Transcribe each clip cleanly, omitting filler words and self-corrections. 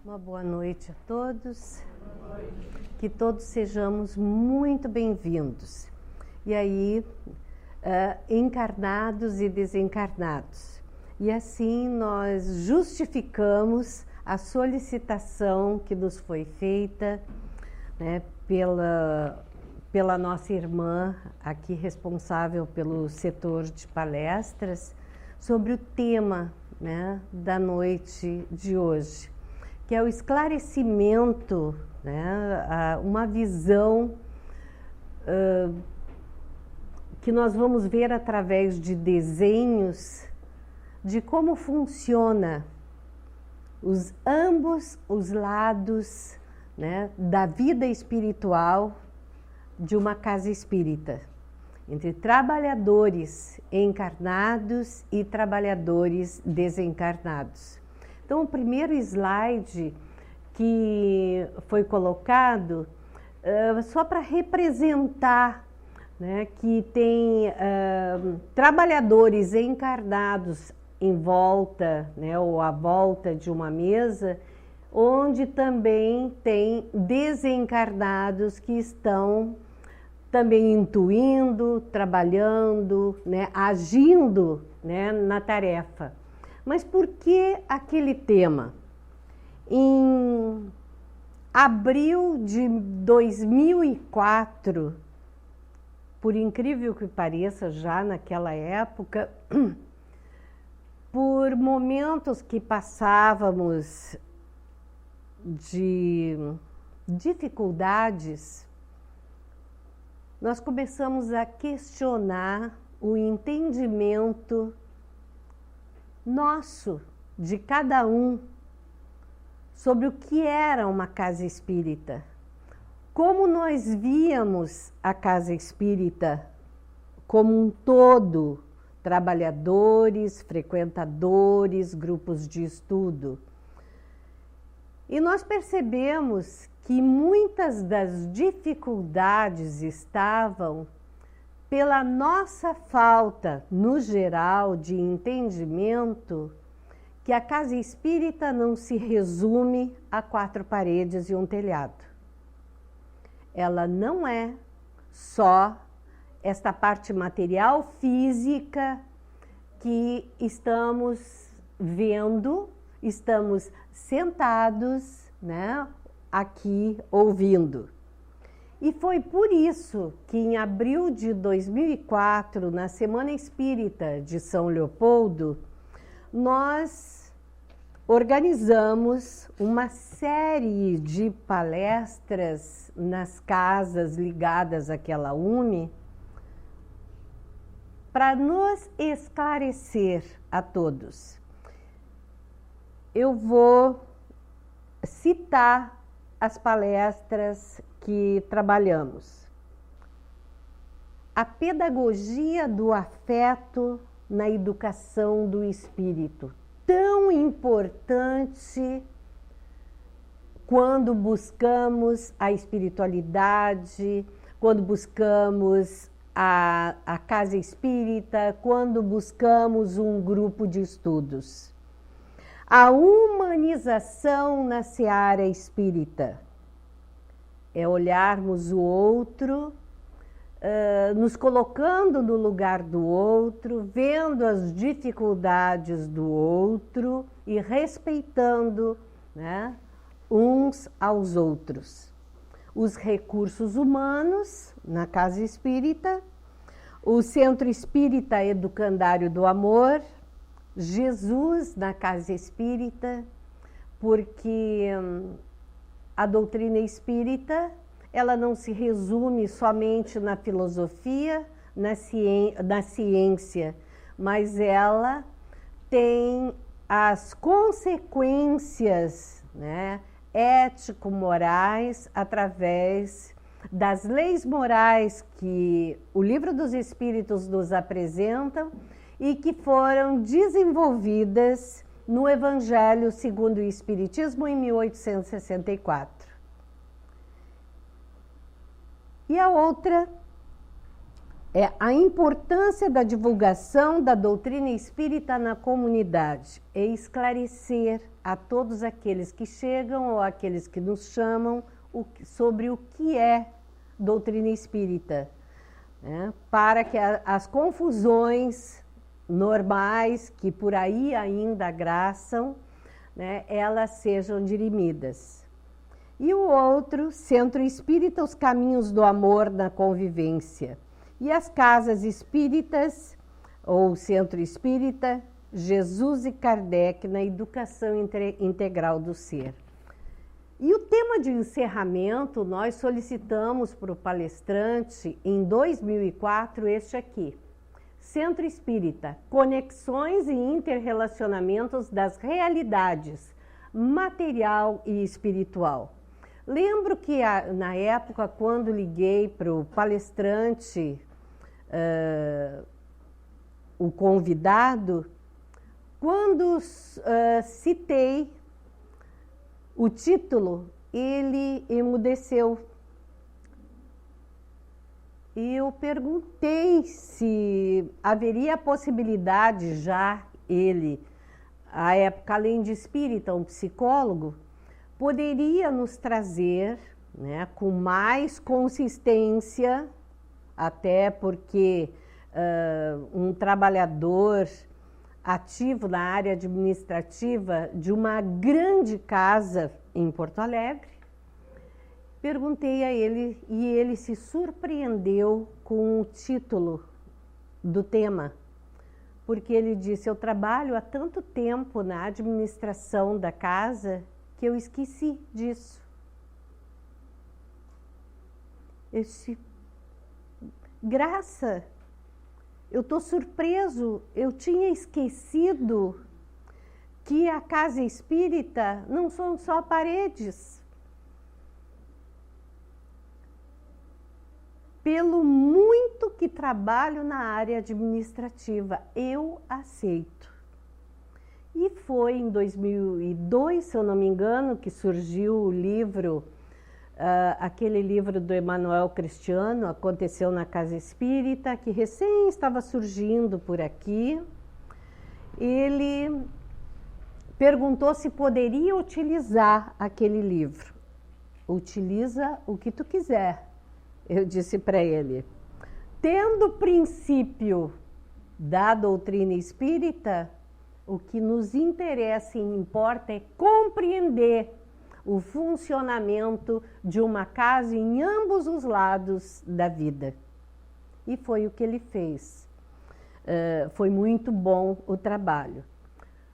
Uma boa noite a todos. Que todos sejamos muito bem-vindos. E aí, encarnados e desencarnados. E assim nós justificamos a solicitação que nos foi feita, né, pela nossa irmã aqui responsável pelo setor de palestras sobre o tema, né, da noite de hoje, que é o esclarecimento, né, uma visão que nós vamos ver através de desenhos de como funciona ambos os lados, né, da vida espiritual de uma casa espírita, entre trabalhadores encarnados e trabalhadores desencarnados. Então, o primeiro slide que foi colocado, só para representar, né, que tem trabalhadores encarnados em volta, né, ou à volta de uma mesa, onde também tem desencarnados que estão também intuindo, trabalhando, né, agindo, né, na tarefa. Mas por que aquele tema? Em abril de 2004, por incrível que pareça, já naquela época, por momentos que passávamos de dificuldades, nós começamos a questionar o entendimento nosso, de cada um, sobre o que era uma casa espírita. Como nós víamos a casa espírita como um todo, trabalhadores, frequentadores, grupos de estudo. E nós percebemos que muitas das dificuldades estavam pela nossa falta, no geral, de entendimento que a casa espírita não se resume a 4 paredes e um telhado. Ela não é só esta parte material física que estamos vendo, estamos sentados, né, aqui ouvindo. E foi por isso que em abril de 2004, na Semana Espírita de São Leopoldo, nós organizamos uma série de palestras nas casas ligadas àquela UNE para nos esclarecer a todos. Eu vou citar as palestras que trabalhamos. A pedagogia do afeto na educação do espírito, tão importante quando buscamos a espiritualidade, quando buscamos a casa espírita, quando buscamos um grupo de estudos. A humanização na seara espírita é olharmos o outro, nos colocando no lugar do outro, vendo as dificuldades do outro e respeitando, né, uns aos outros. Os recursos humanos na casa espírita, o Centro Espírita Educandário do Amor, Jesus na casa espírita, porque a doutrina espírita, ela não se resume somente na filosofia, na ciência, mas ela tem as consequências, né, ético-morais através das leis morais que o Livro dos Espíritos nos apresenta e que foram desenvolvidas no Evangelho segundo o Espiritismo em 1864. E a outra é a importância da divulgação da doutrina espírita na comunidade e esclarecer a todos aqueles que chegam ou aqueles que nos chamam sobre o que é doutrina espírita, né? Para que as confusões normais que por aí ainda graçam, né, elas sejam dirimidas. E o outro, Centro Espírita, os caminhos do amor na convivência. E as casas espíritas, ou Centro Espírita, Jesus e Kardec na educação integral do ser. E o tema de encerramento, nós solicitamos para o palestrante, em 2004, este aqui. Centro Espírita, conexões e interrelacionamentos das realidades material e espiritual. Lembro que na época, quando liguei para o palestrante, o convidado, quando citei o título, ele emudeceu. E eu perguntei se haveria a possibilidade já ele, à época, além de espírita, um psicólogo, poderia nos trazer, né, com mais consistência, até porque um trabalhador ativo na área administrativa de uma grande casa em Porto Alegre, perguntei a ele e ele se surpreendeu com o título do tema, porque ele disse: eu trabalho há tanto tempo na administração da casa que eu esqueci disso. Eu disse: Graça, eu estou surpreso, eu tinha esquecido que a casa espírita não são só paredes. Pelo muito que trabalho na área administrativa, eu aceito. E foi em 2002, se eu não me engano, que surgiu o livro, aquele livro do Emmanuel Cristiano, Aconteceu na Casa Espírita, que recém estava surgindo por aqui. Ele perguntou se poderia utilizar aquele livro. Utiliza o que tu quiser. Eu disse para ele: tendo o princípio da doutrina espírita, o que nos interessa e importa é compreender o funcionamento de uma casa em ambos os lados da vida. E foi o que ele fez. Foi muito bom o trabalho.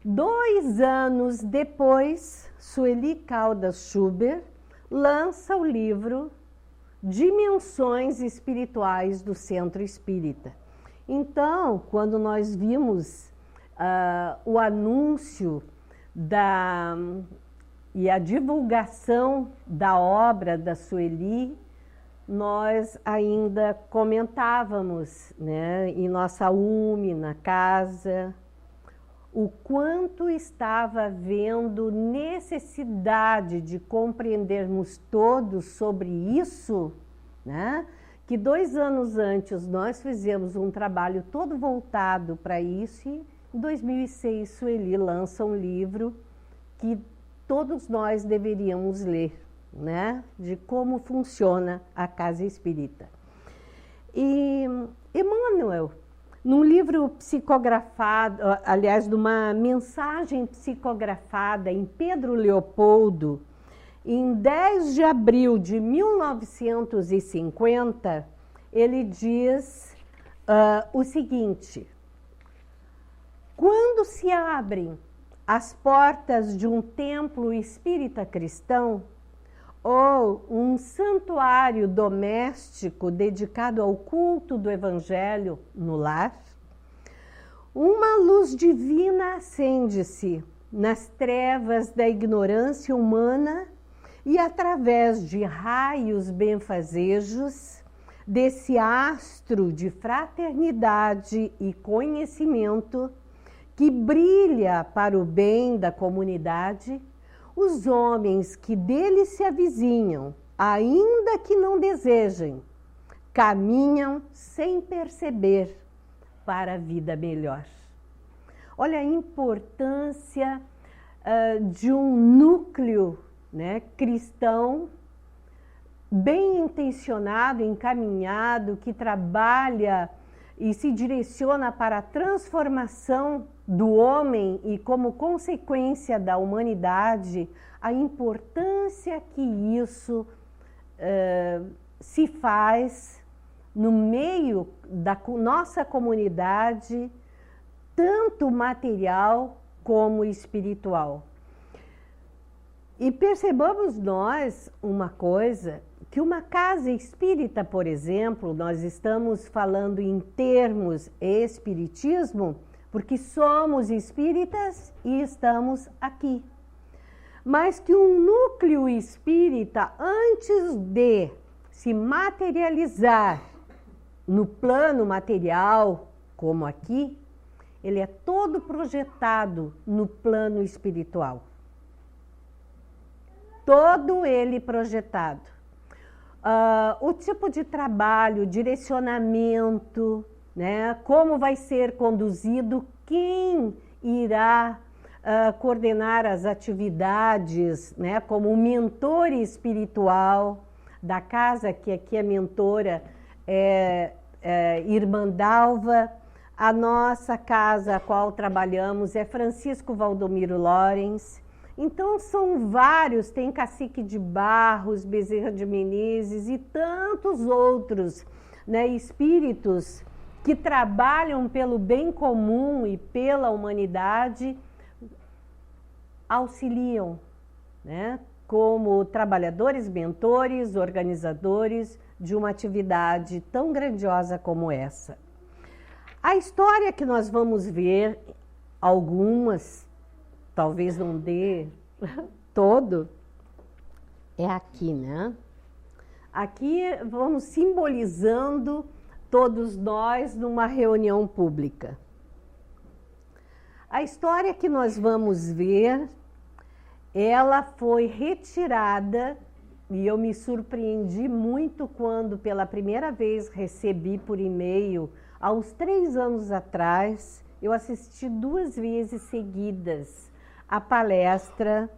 2 anos depois, Sueli Caldas Schubert lança o livro Dimensões Espirituais do Centro Espírita. Então, quando nós vimos o anúncio e a divulgação da obra da Sueli, nós ainda comentávamos, né, em nossa UME, na casa, o quanto estava havendo necessidade de compreendermos todos sobre isso, né? Que 2 anos antes nós fizemos um trabalho todo voltado para isso e em 2006 Sueli lança um livro que todos nós deveríamos ler, né? De como funciona a casa espírita. E Emmanuel, num livro psicografado, aliás, numa mensagem psicografada em Pedro Leopoldo, em 10 de abril de 1950, ele diz o seguinte: quando se abrem as portas de um templo espírita cristão ou um santuário doméstico dedicado ao culto do Evangelho no lar, uma luz divina acende-se nas trevas da ignorância humana e através de raios benfazejos desse astro de fraternidade e conhecimento que brilha para o bem da comunidade, os homens que dele se avizinham, ainda que não desejem, caminham sem perceber para a vida melhor. Olha a importância de um núcleo, né, cristão bem intencionado, encaminhado, que trabalha e se direciona para a transformação do homem e, como consequência da humanidade, a importância que isso se faz no meio da nossa comunidade, tanto material como espiritual. E percebamos nós uma coisa, que uma casa espírita, por exemplo, nós estamos falando em termos espiritismo, porque somos espíritas e estamos aqui. Mas que um núcleo espírita, antes de se materializar no plano material, como aqui, ele é todo projetado no plano espiritual. Todo ele projetado. O tipo de trabalho, direcionamento, né? Como vai ser conduzido, quem irá coordenar as atividades, né? Como o mentor espiritual da casa, que aqui a mentora é Irmã Dalva. A nossa casa a qual trabalhamos é Francisco Valdomiro Lorenz. Então são vários, tem Cacique de Barros, Bezerra de Menezes e tantos outros, né, espíritos que trabalham pelo bem comum e pela humanidade, auxiliam, né, como trabalhadores, mentores, organizadores de uma atividade tão grandiosa como essa. A história que nós vamos ver, algumas, talvez não dê todo, é aqui, né? Aqui vamos simbolizando todos nós numa reunião pública. A história que nós vamos ver, ela foi retirada, e eu me surpreendi muito quando pela primeira vez recebi por e-mail, há uns 3 anos atrás, eu assisti 2 vezes seguidas a palestra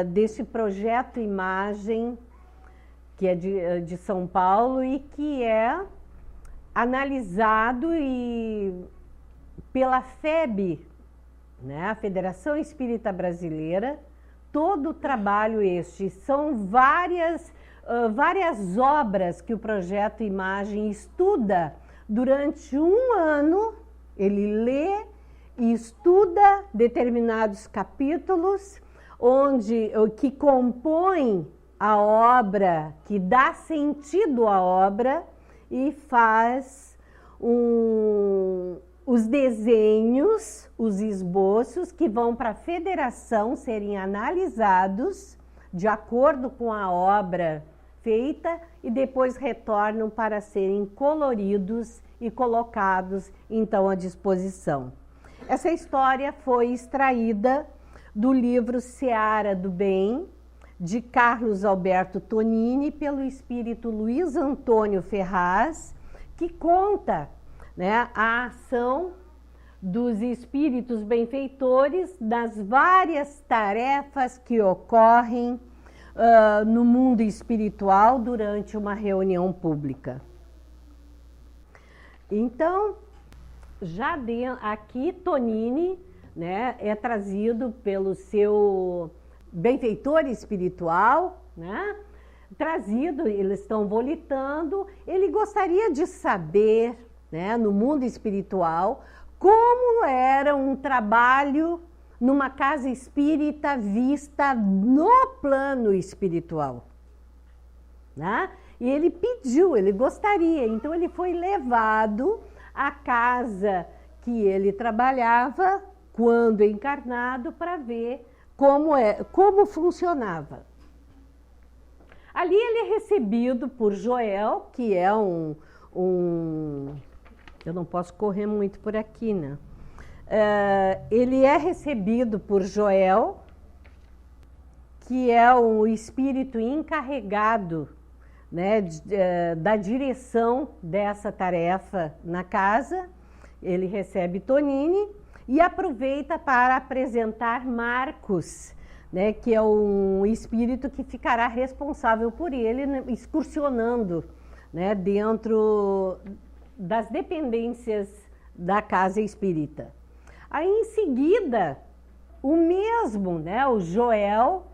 desse projeto Imagem, que é de São Paulo e que é analisado pela FEB, né, a Federação Espírita Brasileira. Todo o trabalho são várias obras que o projeto Imagem estuda durante 1 ano. Ele lê e estuda determinados capítulos que compõem a obra, que dá sentido à obra, e faz os desenhos, os esboços que vão para a federação serem analisados de acordo com a obra feita e depois retornam para serem coloridos e colocados então à disposição. Essa história foi extraída do livro Seara do Bem, de Carlos Alberto Tonini, pelo espírito Luiz Antônio Ferraz, que conta, né, a ação dos espíritos benfeitores das várias tarefas que ocorrem no mundo espiritual durante uma reunião pública. Então, aqui Tonini, né, é trazido pelo seu benfeitor espiritual, né, eles estão volitando, ele gostaria de saber, né, no mundo espiritual, como era um trabalho numa casa espírita vista no plano espiritual, né? E ele pediu, ele gostaria, então ele foi levado à casa que ele trabalhava quando encarnado para ver como funcionava. Ali ele é recebido por Joel, que é eu não posso correr muito por aqui, né? Ele é recebido por Joel, que é o espírito encarregado né, da direção dessa tarefa na casa. Ele recebe Tonini e aproveita para apresentar Marcos, né, que é um espírito que ficará responsável por ele, né, excursionando, né, dentro das dependências da casa espírita. Aí em seguida, o mesmo, né, o Joel,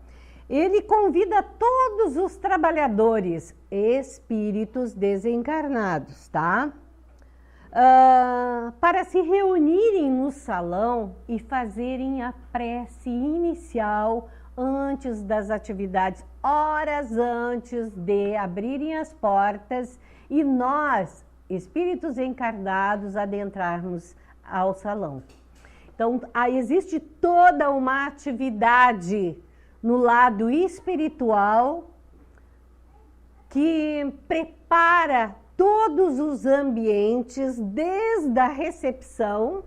ele convida todos os trabalhadores, espíritos desencarnados, tá? Para se reunirem no salão e fazerem a prece inicial antes das atividades, horas antes de abrirem as portas e nós, espíritos encarnados, adentrarmos ao salão. Então, existe toda uma atividade no lado espiritual que prepara todos os ambientes, desde a recepção,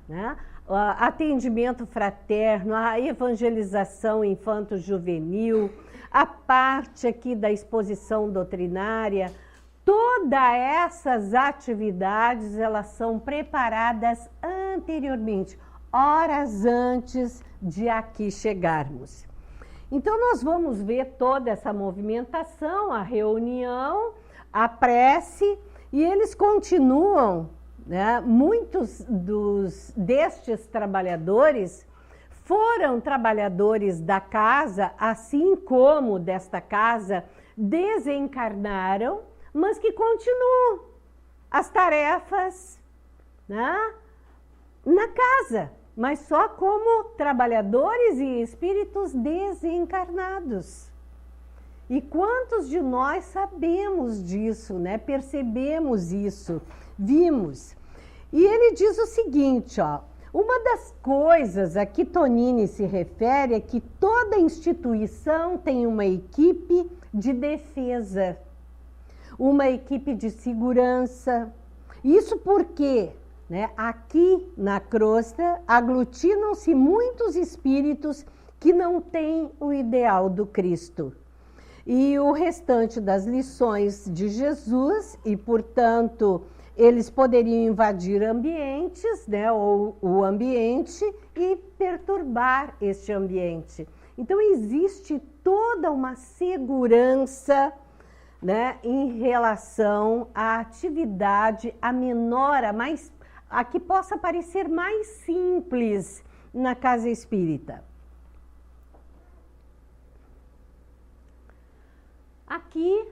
né, atendimento fraterno, a evangelização infanto-juvenil, a parte aqui da exposição doutrinária. Todas essas atividades, elas são preparadas anteriormente, horas antes de aqui chegarmos. Então, nós vamos ver toda essa movimentação, a reunião, a prece, e eles continuam, né? Muitos destes trabalhadores foram trabalhadores da casa, assim como desta casa, desencarnaram, mas que continuam as tarefas, né, na casa, mas só como trabalhadores e espíritos desencarnados. E quantos de nós sabemos disso, né? Percebemos isso, vimos. E ele diz o seguinte, ó, uma das coisas a que Tonini se refere é que toda instituição tem uma equipe de defesa, uma equipe de segurança. Isso porque, né, aqui na crosta aglutinam-se muitos espíritos que não têm o ideal do Cristo. E o restante das lições de Jesus, e portanto eles poderiam invadir ambientes, né, ou o ambiente, e perturbar este ambiente. Então existe toda uma segurança, né, em relação à atividade, a menor, a que possa parecer mais simples na casa espírita. Aqui,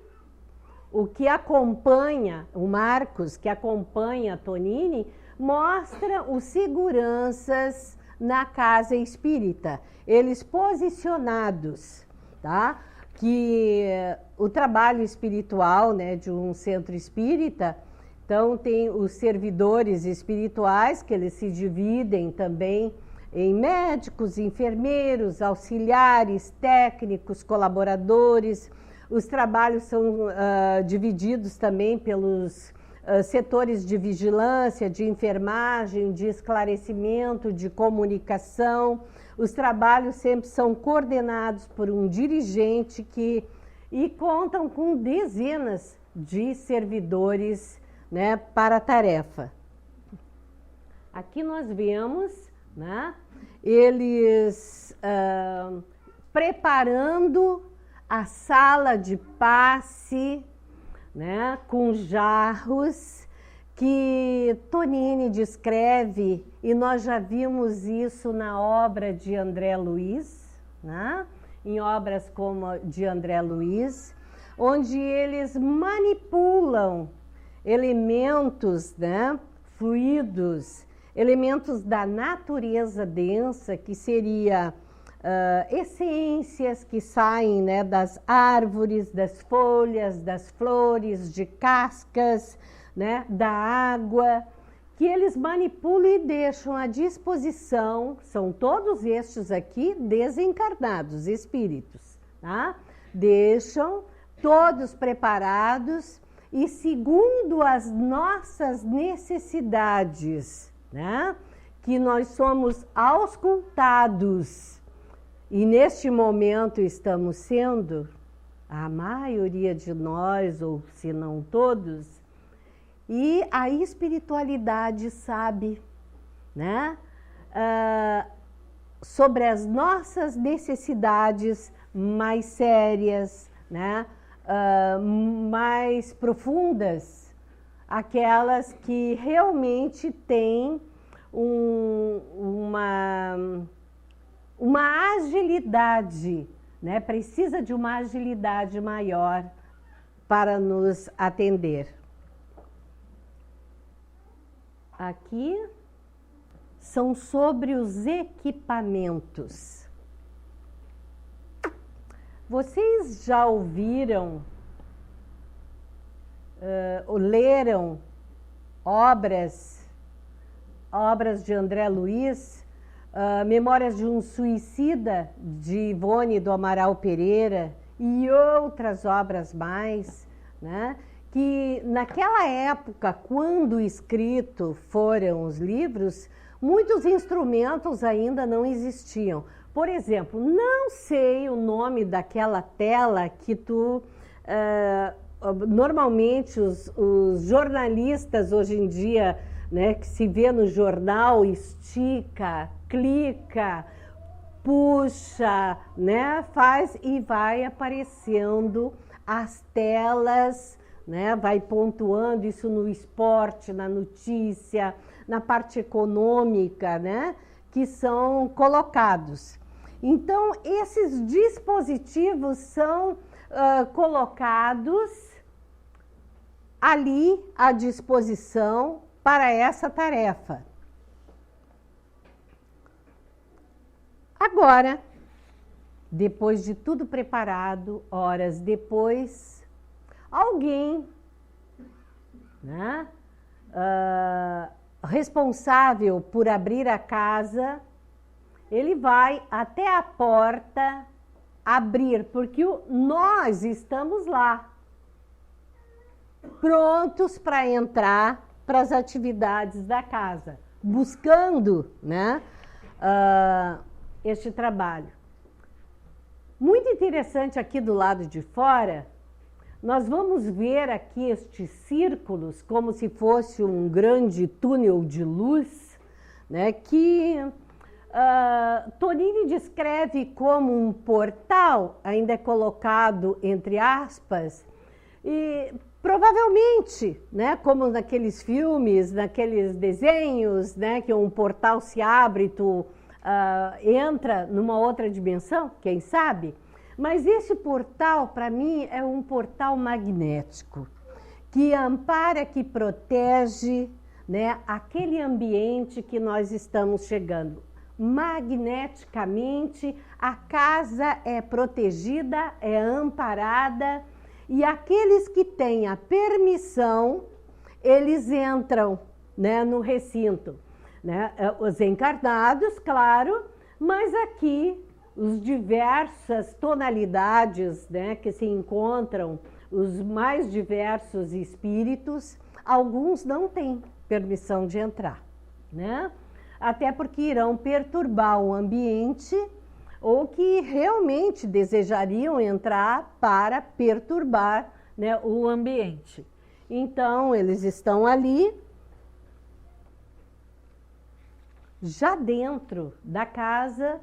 o que acompanha, o Marcos, que acompanha Tonini, mostra os seguranças na casa espírita, eles posicionados, tá? Que o trabalho espiritual, né, de um centro espírita, então tem os servidores espirituais, que eles se dividem também em médicos, enfermeiros, auxiliares, técnicos, colaboradores. Os trabalhos são divididos também pelos setores de vigilância, de enfermagem, de esclarecimento, de comunicação. Os trabalhos sempre são coordenados por um dirigente e contam com dezenas de servidores, né, para a tarefa. Aqui nós vemos, né, eles preparando a sala de passe, né, com jarros, que Tonini descreve, e nós já vimos isso na obra de André Luiz, né, em obras como de André Luiz, onde eles manipulam elementos, né, fluidos, elementos da natureza densa, que seria essências que saem, né, das árvores, das folhas, das flores, de cascas, né, da água, que eles manipulam e deixam à disposição. São todos estes aqui desencarnados, espíritos, tá? Deixam todos preparados e segundo as nossas necessidades, né, que nós somos auscultados. E neste momento estamos sendo, a maioria de nós, ou se não todos, e a espiritualidade sabe, né, sobre as nossas necessidades mais sérias, né, mais profundas, aquelas que realmente têm uma agilidade, né? Precisa de uma agilidade maior para nos atender. Aqui são sobre os equipamentos. Vocês já ouviram, leram obras de André Luiz, Memórias de um Suicida, de Ivone do Amaral Pereira, e outras obras mais, né? Que naquela época, quando escrito foram os livros, muitos instrumentos ainda não existiam. Por exemplo, não sei o nome daquela tela que normalmente os jornalistas hoje em dia, né, que se vê no jornal, estica, clica, puxa, né, faz e vai aparecendo as telas, né, vai pontuando isso no esporte, na notícia, na parte econômica, né, que são colocados. Então, esses dispositivos são colocados ali à disposição para essa tarefa. Agora, depois de tudo preparado, horas depois, alguém, né, responsável por abrir a casa, ele vai até a porta abrir, porque nós estamos lá, prontos para entrar para as atividades da casa, buscando, né, este trabalho. Muito interessante aqui do lado de fora, nós vamos ver aqui estes círculos como se fosse um grande túnel de luz, né, que Tonini descreve como um portal, ainda é colocado entre aspas, e provavelmente, né, como naqueles filmes, naqueles desenhos, né, que um portal se abre e tu entra numa outra dimensão, quem sabe? Mas esse portal, para mim, é um portal magnético, que ampara, que protege, né, aquele ambiente que nós estamos chegando. Magneticamente, a casa é protegida, é amparada, e aqueles que têm a permissão, eles entram, né, no recinto, né? Os encarnados, claro, mas aqui os diversas tonalidades, né, que se encontram, os mais diversos espíritos, alguns não têm permissão de entrar, né? Até porque irão perturbar o ambiente ou que realmente desejariam entrar para perturbar, né, o ambiente. Então, eles estão ali. Já dentro da casa,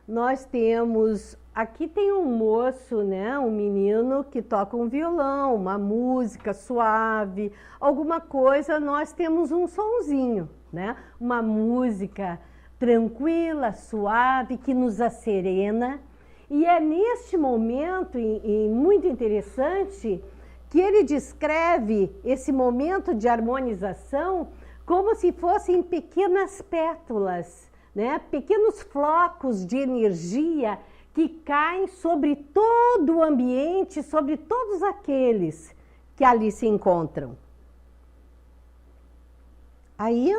nós temos, aqui tem um moço, né, um menino que toca um violão, uma música suave, alguma coisa, nós temos um sonzinho, né, uma música tranquila, suave, que nos acerena. E é neste momento, e muito interessante, que ele descreve esse momento de harmonização como se fossem pequenas pétalas, né? Pequenos flocos de energia que caem sobre todo o ambiente, sobre todos aqueles que ali se encontram. Aí,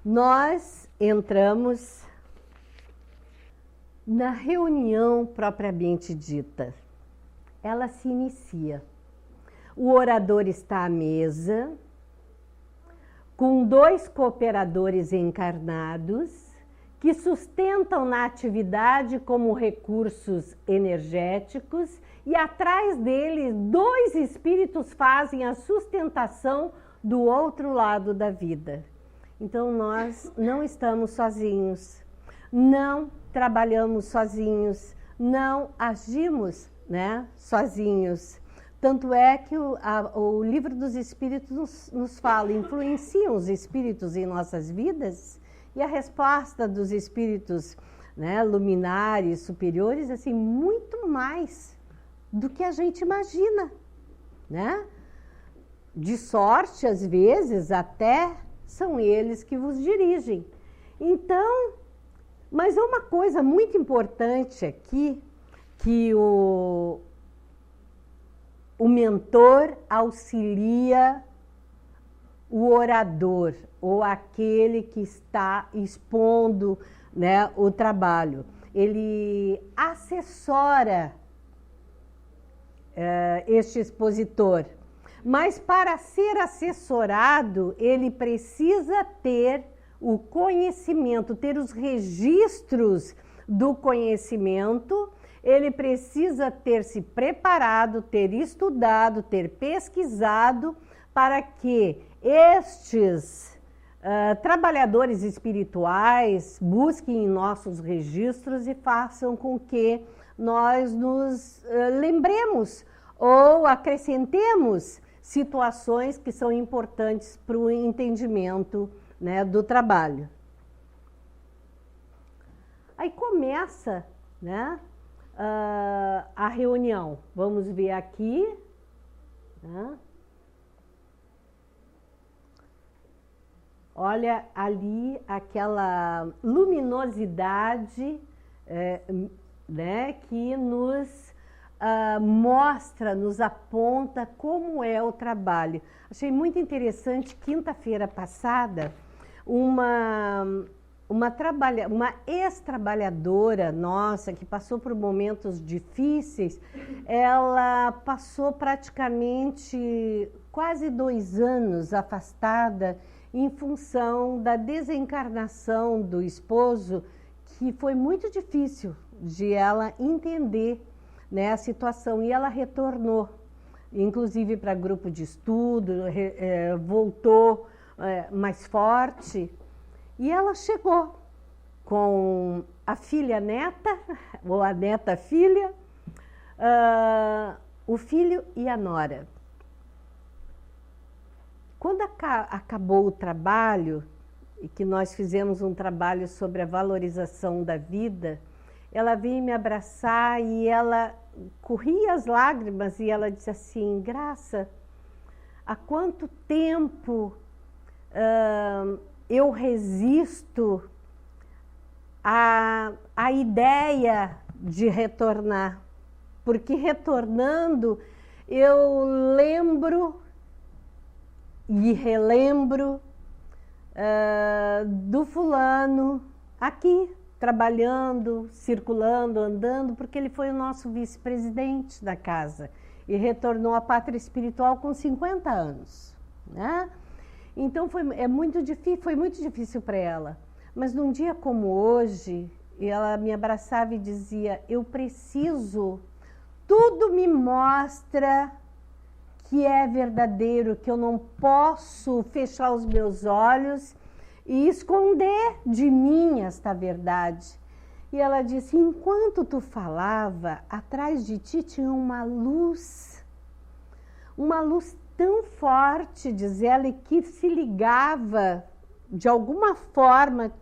nós entramos na reunião propriamente dita. Ela se inicia. O orador está à mesa, com 2 cooperadores encarnados, que sustentam na atividade como recursos energéticos, e atrás deles 2 espíritos fazem a sustentação do outro lado da vida. Então nós não estamos sozinhos, não trabalhamos sozinhos, não agimos, né, sozinhos. Tanto é que o livro dos Espíritos nos fala, influenciam os espíritos em nossas vidas, e a resposta dos espíritos, né, luminares, superiores, assim, muito mais do que a gente imagina, né? De sorte, às vezes, até são eles que vos dirigem. Então, mas é uma coisa muito importante aqui, que o mentor auxilia o orador, ou aquele que está expondo, né, o trabalho. Ele assessora este expositor. Mas para ser assessorado, ele precisa ter o conhecimento, ter os registros do conhecimento, ele precisa ter se preparado, ter estudado, ter pesquisado, para que estes trabalhadores espirituais busquem em nossos registros e façam com que nós nos lembremos ou acrescentemos situações que são importantes para o entendimento, né, do trabalho. Aí começa, né, a reunião. Vamos ver aqui, né? Olha ali aquela luminosidade, né, que nos mostra, nos aponta como é o trabalho. Achei muito interessante, quinta-feira passada, uma ex-trabalhadora nossa que passou por momentos difíceis, ela passou praticamente quase 2 anos afastada em função da desencarnação do esposo, que foi muito difícil de ela entender, né, a situação, e ela retornou, inclusive para grupo de estudo, voltou mais forte, e ela chegou com a filha neta, ou a neta filha, o filho e a nora. Quando acabou o trabalho, e que nós fizemos um trabalho sobre a valorização da vida, ela veio me abraçar e ela corria as lágrimas e ela disse assim: Graça, há quanto tempo eu resisto à ideia de retornar, porque retornando eu lembro e relembro do fulano aqui, trabalhando, circulando, andando, porque ele foi o nosso vice-presidente da casa e retornou à pátria espiritual com 50 anos, né? Então foi muito difícil para ela. Mas num dia como hoje, ela me abraçava e dizia: eu preciso, tudo me mostra que é verdadeiro, que eu não posso fechar os meus olhos e esconder de mim esta verdade. E ela disse: enquanto tu falava, atrás de ti tinha uma luz tão forte, diz ela, e que se ligava de alguma forma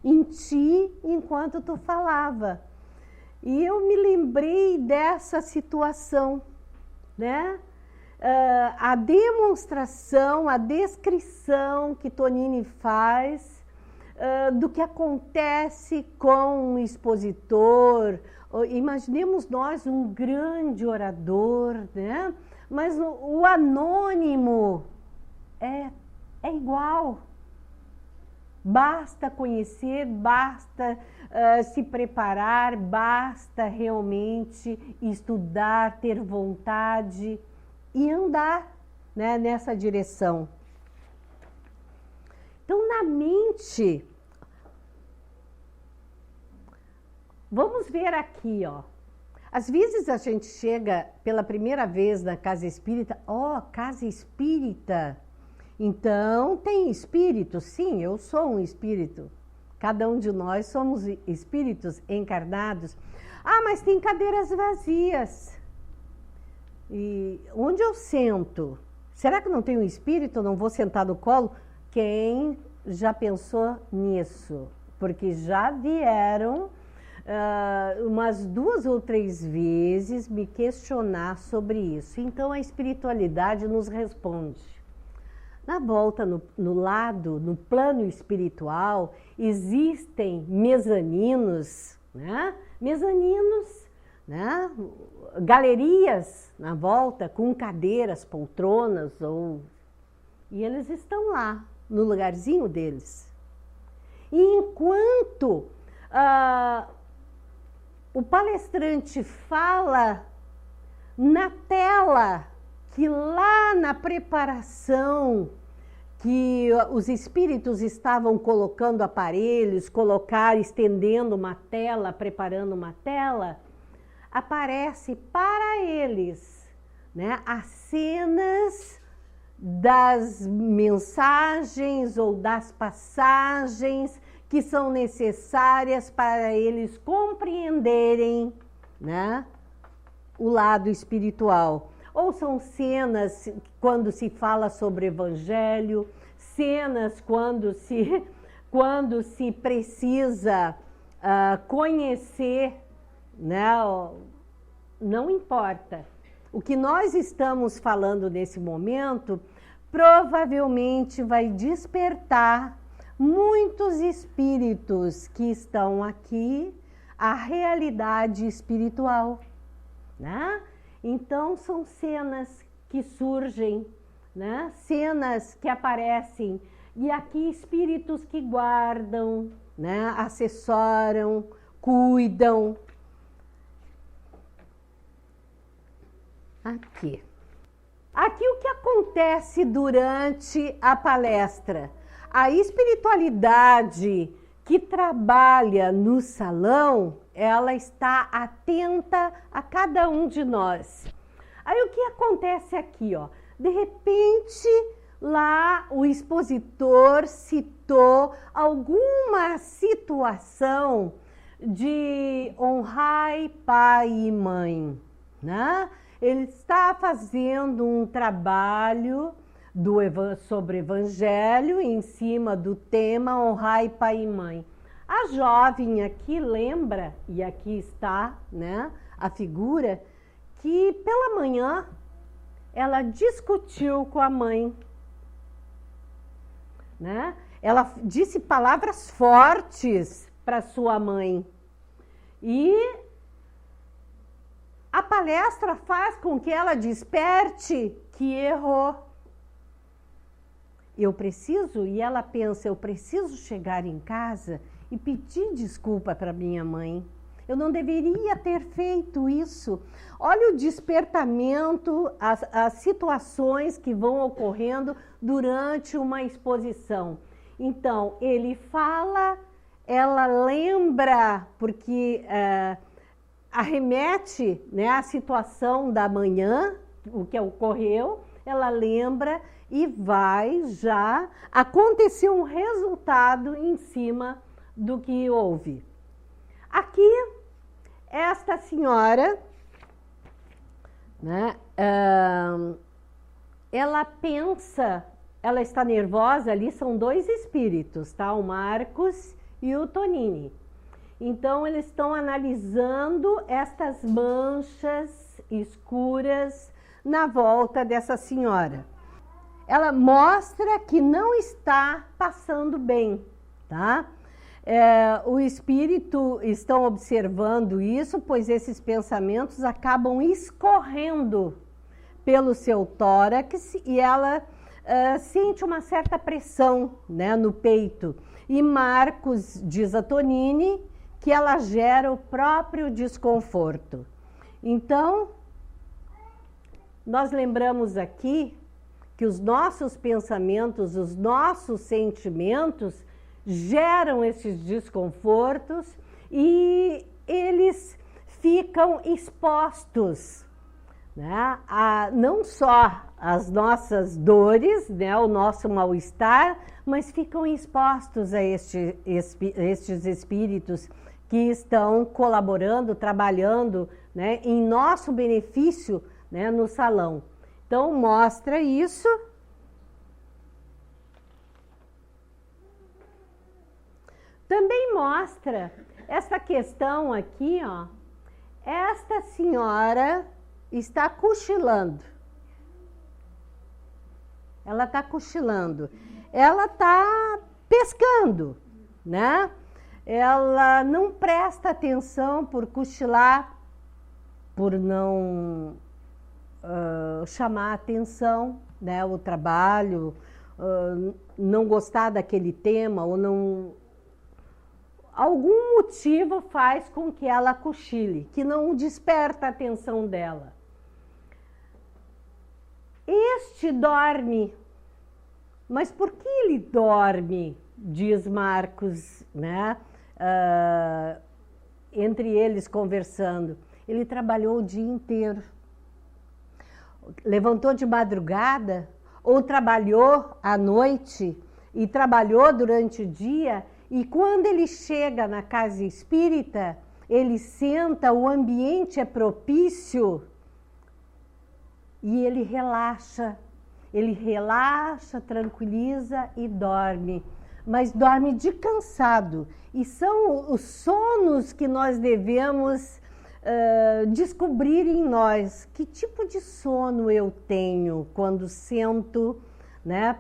em ti enquanto tu falava. E eu me lembrei dessa situação, né? A demonstração, a descrição que Tonini faz do que acontece com um expositor. Imaginemos nós um grande orador, né? Mas o anônimo é igual. Basta conhecer, basta se preparar, basta realmente estudar, ter vontade e andar, né, nessa direção. Então, na mente, Vamos ver aqui, ó. Às vezes a gente chega pela primeira vez na casa espírita, casa espírita. Então, tem espírito? Sim, eu sou um espírito. Cada um de nós somos espíritos encarnados. Mas tem cadeiras vazias. E onde eu sento? Será que não tem um espírito? Eu não vou sentar no colo? Quem já pensou nisso? Porque já vieram umas 2 ou 3 vezes me questionar sobre isso. Então a espiritualidade nos responde. Na volta, no plano espiritual, existem mezaninos, né? Galerias na volta com cadeiras, poltronas, e eles estão lá, no lugarzinho deles. E enquanto o palestrante fala na tela, que lá na preparação que os espíritos estavam colocando aparelhos, estendendo uma tela, preparando uma tela, aparece para eles, né, as cenas das mensagens ou das passagens que são necessárias para eles compreenderem, né, o lado espiritual. Ou são cenas quando se fala sobre evangelho, cenas quando se precisa conhecer, né? Não importa. O que nós estamos falando nesse momento provavelmente vai despertar muitos espíritos que estão aqui à realidade espiritual, né? Então, são cenas que surgem, né? Cenas que aparecem, e aqui espíritos que guardam, né? Assessoram, cuidam. Aqui o que acontece durante a palestra? A espiritualidade que trabalha no salão, ela está atenta a cada um de nós. Aí o que acontece aqui, ó? De repente, lá o expositor citou alguma situação de honrai pai e mãe, né? Ele está fazendo um trabalho sobre evangelho em cima do tema honrai pai e mãe. A jovem aqui lembra, e aqui está, né, a figura, que pela manhã ela discutiu com a mãe, né? Ela disse palavras fortes para sua mãe. E a palestra faz com que ela desperte que errou. E ela pensa, eu preciso chegar em casa e pedir desculpa para minha mãe. Eu não deveria ter feito isso. Olha o despertamento, as situações que vão ocorrendo durante uma exposição. Então, ele fala, ela lembra, porque arremete, né, a situação da manhã, o que ocorreu, ela lembra e vai já acontecer um resultado em cima do que houve. Aqui, esta senhora, né, ela pensa, ela está nervosa, ali são 2 espíritos, tá? O Marcos e o Tonini. Então, eles estão analisando estas manchas escuras na volta dessa senhora. Ela mostra que não está passando bem, tá? O espírito estão observando isso, pois esses pensamentos acabam escorrendo pelo seu tórax e ela sente uma certa pressão, né, no peito. E Marcos diz a Tonini que ela gera o próprio desconforto. Então, nós lembramos aqui que os nossos pensamentos, os nossos sentimentos geram esses desconfortos e ficam expostos, né, não só as nossas dores, né, o nosso mal-estar, mas ficam expostos a estes espíritos que estão colaborando, trabalhando, né, em nosso benefício, né, no salão. Então, mostra isso. Também mostra essa questão aqui, ó. Esta senhora está cochilando. Ela está cochilando. Ela está pescando, né? Ela não presta atenção por cochilar, por não chamar atenção, né? O trabalho, não gostar daquele tema ou não... Algum motivo faz com que ela cochile, que não desperta a atenção dela. Este dorme. Mas por que ele dorme? Diz Marcos, né? Entre eles conversando. Ele trabalhou o dia inteiro. Levantou de madrugada ou trabalhou à noite e trabalhou durante o dia. E quando ele chega na casa espírita, ele senta, o ambiente é propício e ele relaxa, tranquiliza e dorme, mas dorme de cansado. E são os sonos que nós devemos descobrir em nós. Que tipo de sono eu tenho quando sento, né,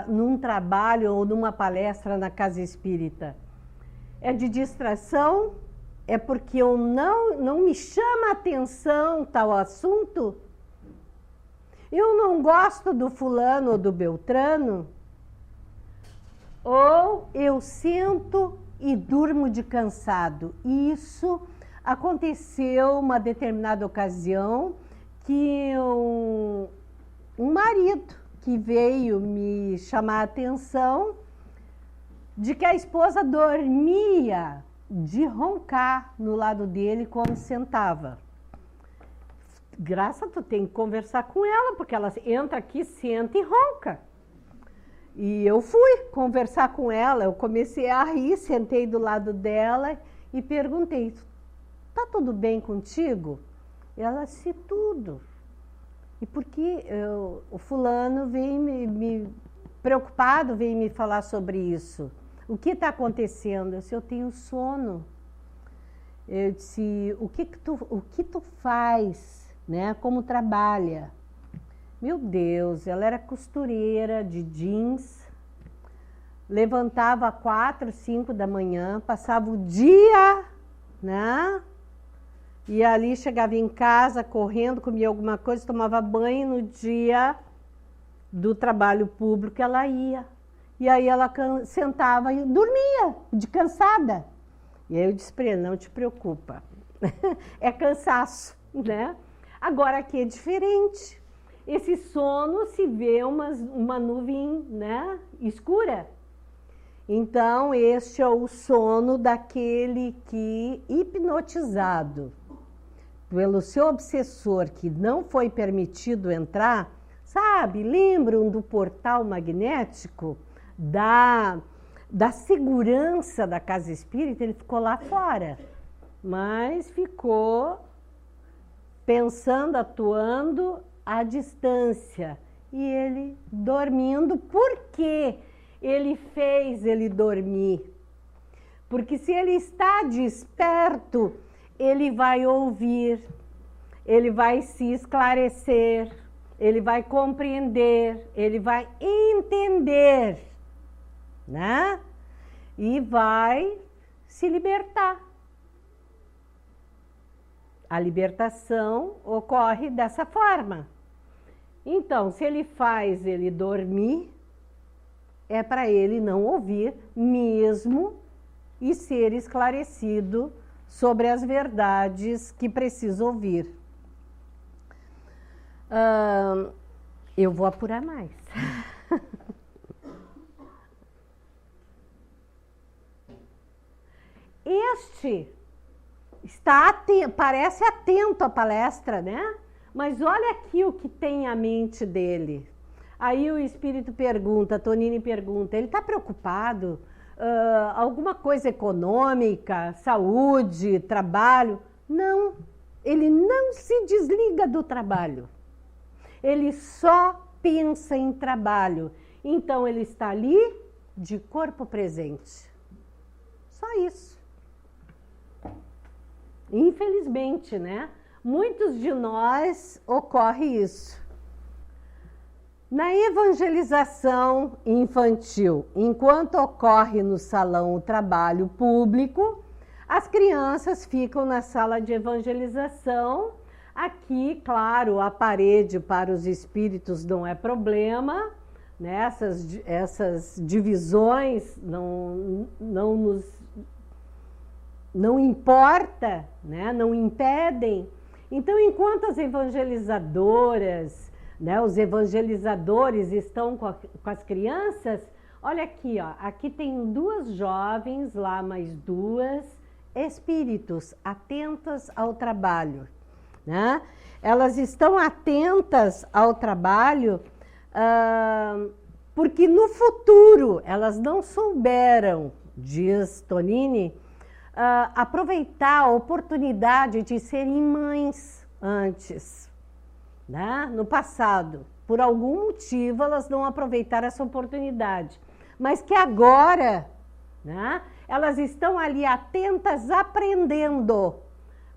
num trabalho ou numa palestra na casa espírita? É de distração? É porque eu não me chama a atenção tal assunto? Eu não gosto do fulano ou do beltrano? Ou eu sento e durmo de cansado? Isso aconteceu uma determinada ocasião que um marido que veio me chamar a atenção de que a esposa dormia de roncar no lado dele quando sentava. Graça, tu tem que conversar com ela, porque ela entra aqui, senta e ronca. E eu fui conversar com ela, eu comecei a rir, sentei do lado dela e perguntei, tá tudo bem contigo? Ela disse, tudo. E por que o fulano veio me preocupado, veio me falar sobre isso? O que está acontecendo? Eu disse, eu tenho sono. Eu disse, o que tu faz, né? Como trabalha? Meu Deus, ela era costureira de jeans, levantava 4, 5 da manhã, passava o dia, né? E ali chegava em casa correndo, comia alguma coisa, tomava banho. No dia do trabalho público ela ia. E aí ela sentava e dormia, de cansada. E aí eu disse para ele, não te preocupa, é cansaço, né? Agora aqui é diferente. Esse sono se vê uma nuvem, né, escura. Então este é o sono daquele que, hipnotizado pelo seu obsessor, que não foi permitido entrar, sabe? Lembram do portal magnético, da segurança da casa espírita? Ele ficou lá fora, mas ficou pensando, atuando à distância. E ele dormindo. Por que ele fez ele dormir? Porque se ele está desperto, ele vai ouvir, ele vai se esclarecer, ele vai compreender, ele vai entender, né? E vai se libertar. A libertação ocorre dessa forma. Então, se ele faz ele dormir, é para ele não ouvir mesmo e ser esclarecido sobre as verdades que precisa ouvir. Eu vou apurar mais. Este parece atento à palestra, né? Mas olha aqui o que tem a mente dele. Aí o espírito pergunta, a Tonini pergunta, ele está preocupado? Alguma coisa econômica, saúde, trabalho? Não, ele não se desliga do trabalho. Ele só pensa em trabalho. Então ele está ali de corpo presente. Só isso. Infelizmente, né? Muitos de nós ocorre isso. Na evangelização infantil, enquanto ocorre no salão o trabalho público, as crianças ficam na sala de evangelização. Aqui, claro, a parede para os espíritos não é problema, né? Essas divisões não importa, né? Não impedem. Então, enquanto as evangelizadoras, né, os evangelizadores estão com as crianças, olha aqui, ó, aqui tem 2 jovens, lá mais 2 espíritos atentas ao trabalho, né? Elas estão atentas ao trabalho porque no futuro elas não souberam, diz Tonini, aproveitar a oportunidade de serem mães antes, né? No passado. Por algum motivo elas não aproveitaram essa oportunidade, mas que agora, né, elas estão ali atentas, aprendendo,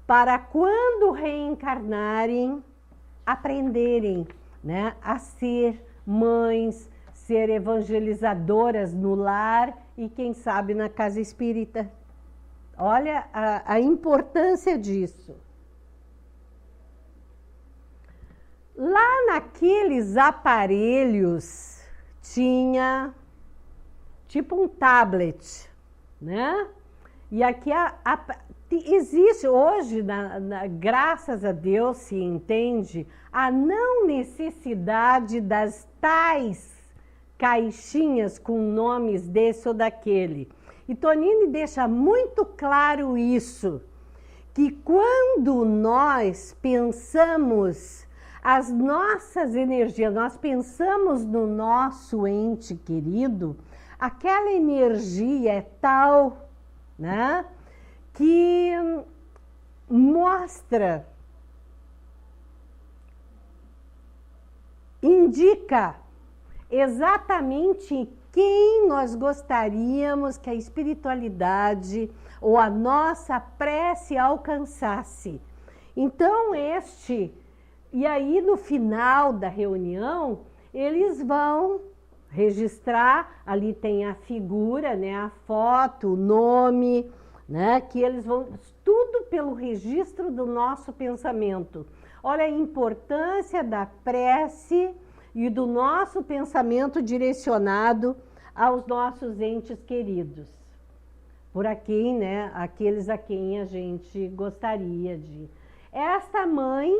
para quando reencarnarem, aprenderem, né, a ser mães, ser evangelizadoras no lar e quem sabe na casa espírita. Olha a importância disso. Lá naqueles aparelhos tinha tipo um tablet, né? E aqui existe hoje, graças a Deus, se entende a não necessidade das tais caixinhas com nomes desse ou daquele. E Tonini deixa muito claro isso, que quando nós pensamos as nossas energias, nós pensamos no nosso ente querido, aquela energia é tal, né, que mostra, indica exatamente quem nós gostaríamos que a espiritualidade ou a nossa prece alcançasse. Então, e aí no final da reunião, eles vão registrar, ali tem a figura, né, a foto, o nome, né, que eles vão, tudo pelo registro do nosso pensamento. Olha a importância da prece e do nosso pensamento direcionado aos nossos entes queridos. Por aqui, né, aqueles a quem a gente gostaria de. Esta mãe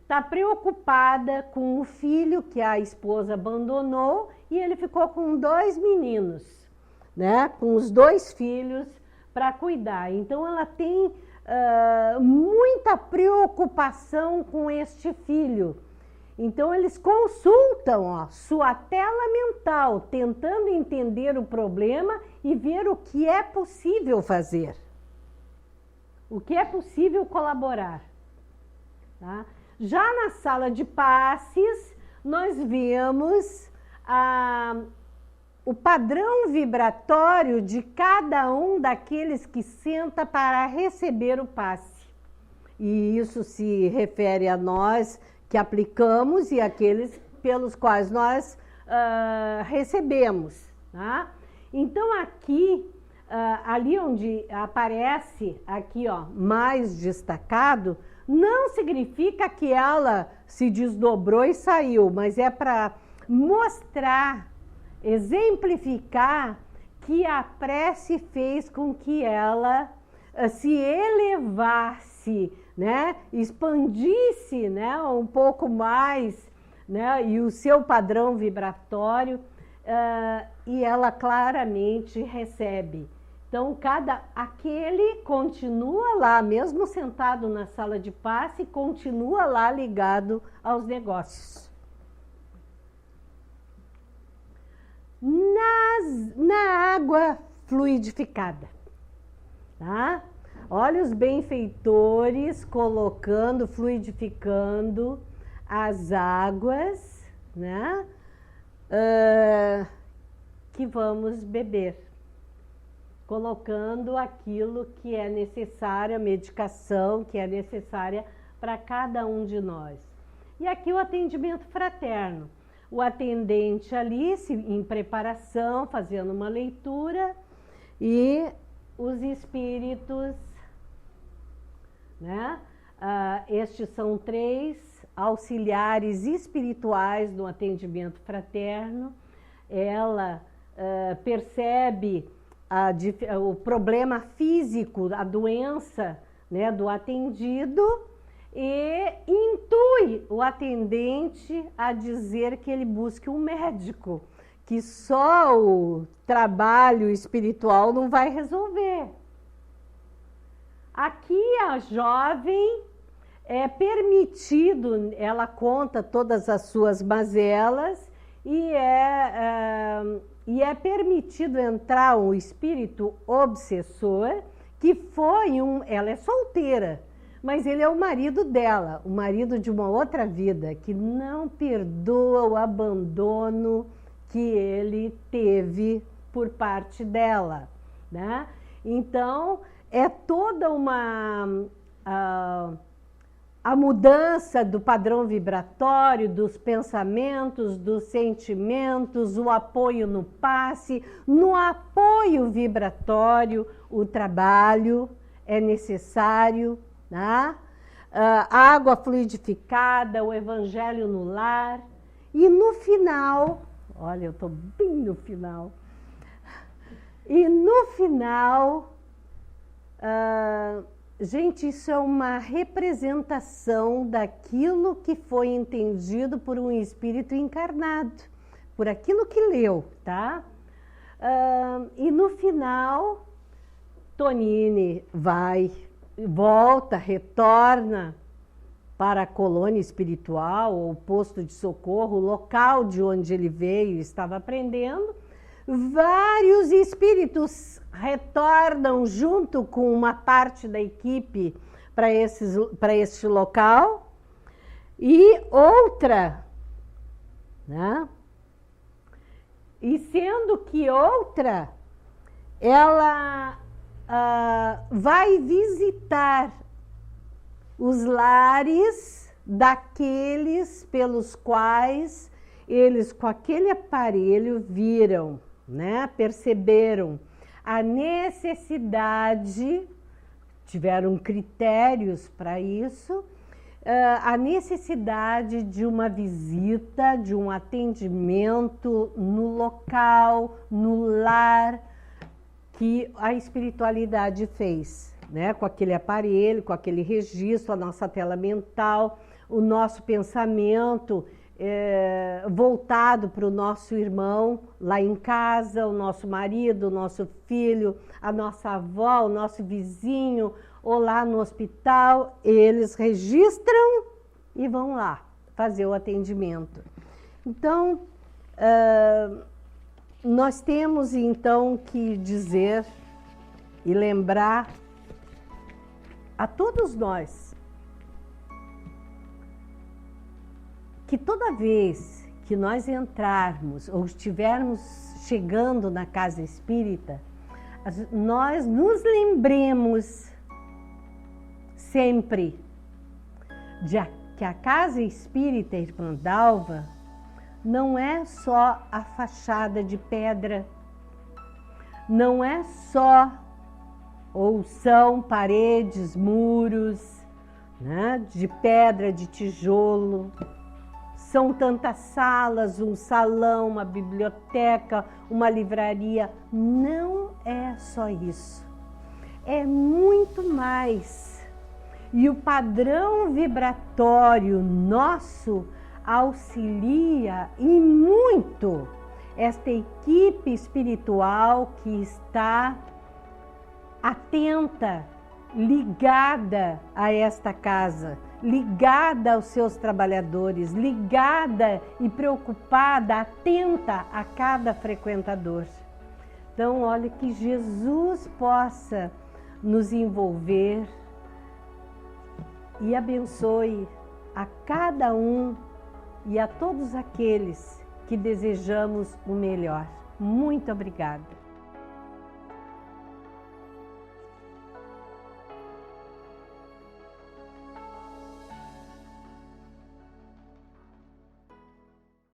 está preocupada com o filho que a esposa abandonou e ele ficou com 2 meninos, né, com os 2 filhos para cuidar. Então ela tem muita preocupação com este filho. Então eles consultam, ó, sua tela mental, tentando entender o problema e ver o que é possível fazer. O que é possível colaborar. Tá? Já na sala de passes, nós vemos o padrão vibratório de cada um daqueles que senta para receber o passe. E isso se refere a nós que aplicamos e aqueles pelos quais nós recebemos. Tá? Então aqui, ali onde aparece, aqui ó, mais destacado, não significa que ela se desdobrou e saiu, mas é para mostrar, exemplificar que a prece fez com que ela se elevasse, né, expandisse, né, um pouco mais, né, e o seu padrão vibratório, e ela claramente recebe Então, aquele continua lá, mesmo sentado na sala de passe, continua lá ligado aos negócios. Na água fluidificada, tá? Olha os benfeitores colocando, fluidificando as águas, né? Que vamos beber. Colocando aquilo que é necessário, a medicação que é necessária para cada um de nós. E aqui o atendimento fraterno. O atendente ali, em preparação, fazendo uma leitura, e os espíritos, né? Estes são 3 auxiliares espirituais do atendimento fraterno. Ela percebe o problema físico, a doença, né, do atendido, e intui o atendente a dizer que ele busque um médico, que só o trabalho espiritual não vai resolver. Aqui a jovem é permitido, ela conta todas as suas mazelas e é permitido entrar um espírito obsessor que ela é solteira, mas ele é o marido dela, o marido de uma outra vida, que não perdoa o abandono que ele teve por parte dela, né? Então, é toda a mudança do padrão vibratório, dos pensamentos, dos sentimentos, o apoio no passe, no apoio vibratório, o trabalho é necessário, né? Água fluidificada, o evangelho no lar. E no final, olha, eu estou bem no final, e no final, gente, isso é uma representação daquilo que foi entendido por um espírito encarnado, por aquilo que leu, tá? E no final, Tonini volta, retorna para a colônia espiritual, ou posto de socorro, o local de onde ele veio e estava aprendendo. Vários espíritos retornam junto com uma parte da equipe para este local, e outra, né? E sendo que outra, ela vai visitar os lares daqueles pelos quais eles, com aquele aparelho, viram, né? Perceberam a necessidade, tiveram critérios para isso, a necessidade de uma visita, de um atendimento no local, no lar, que a espiritualidade fez, né? Com aquele aparelho, com aquele registro, a nossa tela mental, o nosso pensamento voltado para o nosso irmão lá em casa, o nosso marido, o nosso filho, a nossa avó, o nosso vizinho, ou lá no hospital. Eles registram e vão lá fazer o atendimento. Então, nós temos então que dizer e lembrar a todos nós que toda vez que nós entrarmos ou estivermos chegando na casa espírita, nós nos lembremos sempre que a casa espírita Irmandalva não é só a fachada de pedra, não é só ou são paredes, muros, né, de pedra, de tijolo. São tantas salas, um salão, uma biblioteca, uma livraria. Não é só isso. É muito mais. E o padrão vibratório nosso auxilia e muito esta equipe espiritual que está atenta, ligada a esta casa, ligada aos seus trabalhadores, ligada e preocupada, atenta a cada frequentador. Então, olha, que Jesus possa nos envolver e abençoe a cada um e a todos aqueles que desejamos o melhor. Muito obrigada.